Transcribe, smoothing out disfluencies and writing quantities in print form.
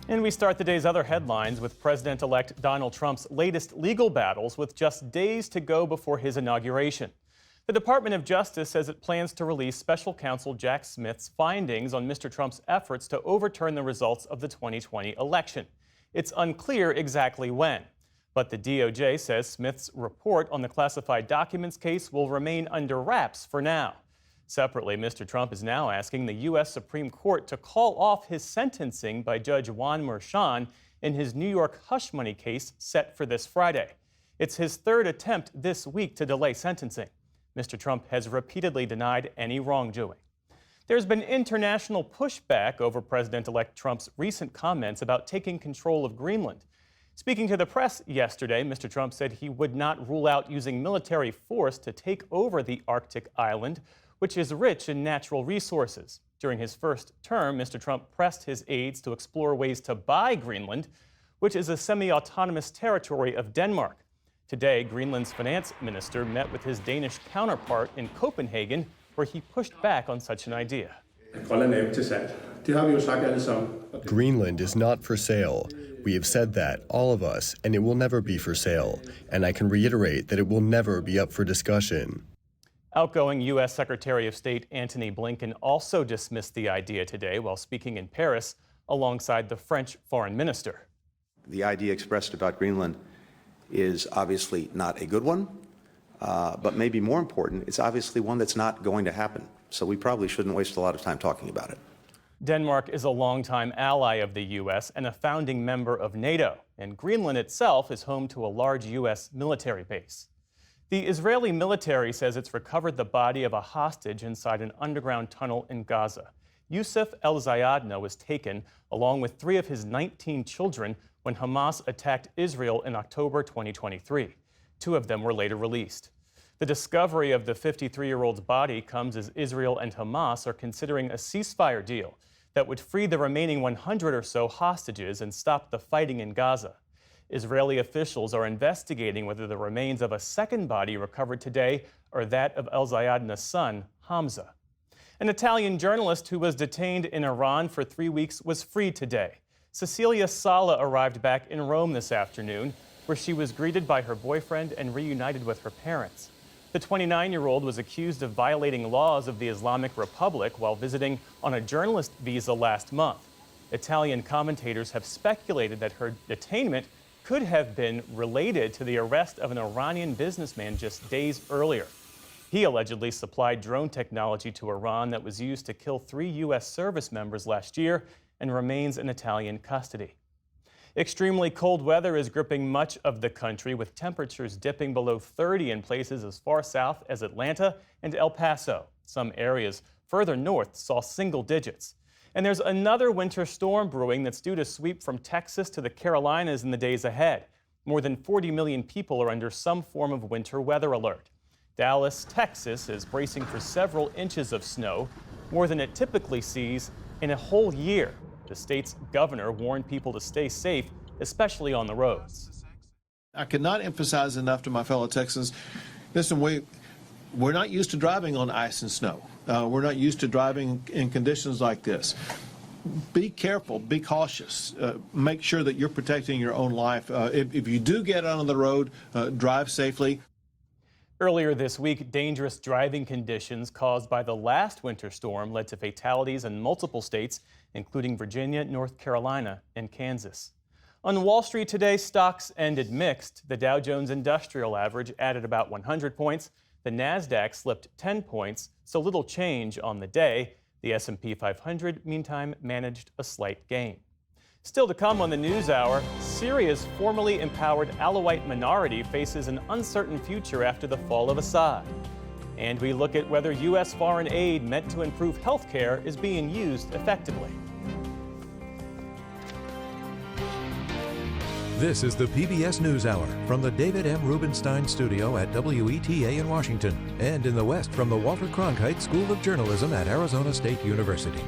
And we start the day's other headlines with President-elect Donald Trump's latest legal battles with just days to go before his inauguration. The Department of Justice says it plans to release special counsel Jack Smith's findings on Mr. Trump's efforts to overturn the results of the 2020 election. It's unclear exactly when, but the DOJ says Smith's report on the classified documents case will remain under wraps for now. Separately, Mr. Trump is now asking the U.S. Supreme Court to call off his sentencing by Judge Juan Merchan in his New York hush money case set for this Friday. It's his third attempt this week to delay sentencing. Mr. Trump has repeatedly denied any wrongdoing. There's been international pushback over President-elect Trump's recent comments about taking control of Greenland. Speaking to the press yesterday, Mr. Trump said he would not rule out using military force to take over the Arctic island, which is rich in natural resources. During his first term, Mr. Trump pressed his aides to explore ways to buy Greenland, which is a semi-autonomous territory of Denmark. Today, Greenland's finance minister met with his Danish counterpart in Copenhagen, where he pushed back on such an idea. Greenland is not for sale. We have said that, all of us, and it will never be for sale. And I can reiterate that it will never be up for discussion. Outgoing U.S. Secretary of State Antony Blinken also dismissed the idea today while speaking in Paris alongside the French foreign minister. The idea expressed about Greenland is obviously not a good one, but maybe more important, it's obviously one that's not going to happen. So we probably shouldn't waste a lot of time talking about it. Denmark is a longtime ally of the U.S. and a founding member of NATO, and Greenland itself is home to a large U.S. military base. The Israeli military says it's recovered the body of a hostage inside an underground tunnel in Gaza. Youssef El-Zayadna was taken, along with 3 of his 19 children, when Hamas attacked Israel in October 2023. 2 of them were later released. The discovery of the 53-year-old's body comes as Israel and Hamas are considering a ceasefire deal that would free the remaining 100 or so hostages and stop the fighting in Gaza. Israeli officials are investigating whether the remains of a second body recovered today are that of El-Zayadna's son, Hamza. An Italian journalist who was detained in Iran for 3 weeks was freed today. Cecilia Sala arrived back in Rome this afternoon, where she was greeted by her boyfriend and reunited with her parents. The 29-year-old was accused of violating laws of the Islamic Republic while visiting on a journalist visa last month. Italian commentators have speculated that her detainment could have been related to the arrest of an Iranian businessman just days earlier. He allegedly supplied drone technology to Iran that was used to kill 3 U.S. service members last year and remains in Italian custody. Extremely cold weather is gripping much of the country, with temperatures dipping below 30 in places as far south as Atlanta and El Paso. Some areas further north saw single digits. And there's another winter storm brewing that's due to sweep from Texas to the Carolinas in the days ahead. More than 40 million people are under some form of winter weather alert. Dallas, Texas is bracing for several inches of snow, more than it typically sees in a whole year. The state's governor warned people to stay safe, especially on the roads. I cannot emphasize enough to my fellow Texans, listen, we're not used to driving on ice and snow. We're not used to driving in conditions like this. Be careful, be cautious. Make sure that you're protecting your own life. If you do get out on the road, drive safely. Earlier this week, dangerous driving conditions caused by the last winter storm led to fatalities in multiple states, including Virginia, North Carolina, and Kansas. On Wall Street today, stocks ended mixed. The Dow Jones Industrial Average added about 100 points. The Nasdaq slipped 10 points, so little change on the day. The S&P 500, meantime, managed a slight gain. Still to come on the NewsHour, Syria's formerly empowered Alawite minority faces an uncertain future after the fall of Assad. And we look at whether U.S. foreign aid meant to improve health care is being used effectively. This is the PBS NewsHour from the David M. Rubenstein studio at WETA in Washington, and in the West from the Walter Cronkite School of Journalism at Arizona State University.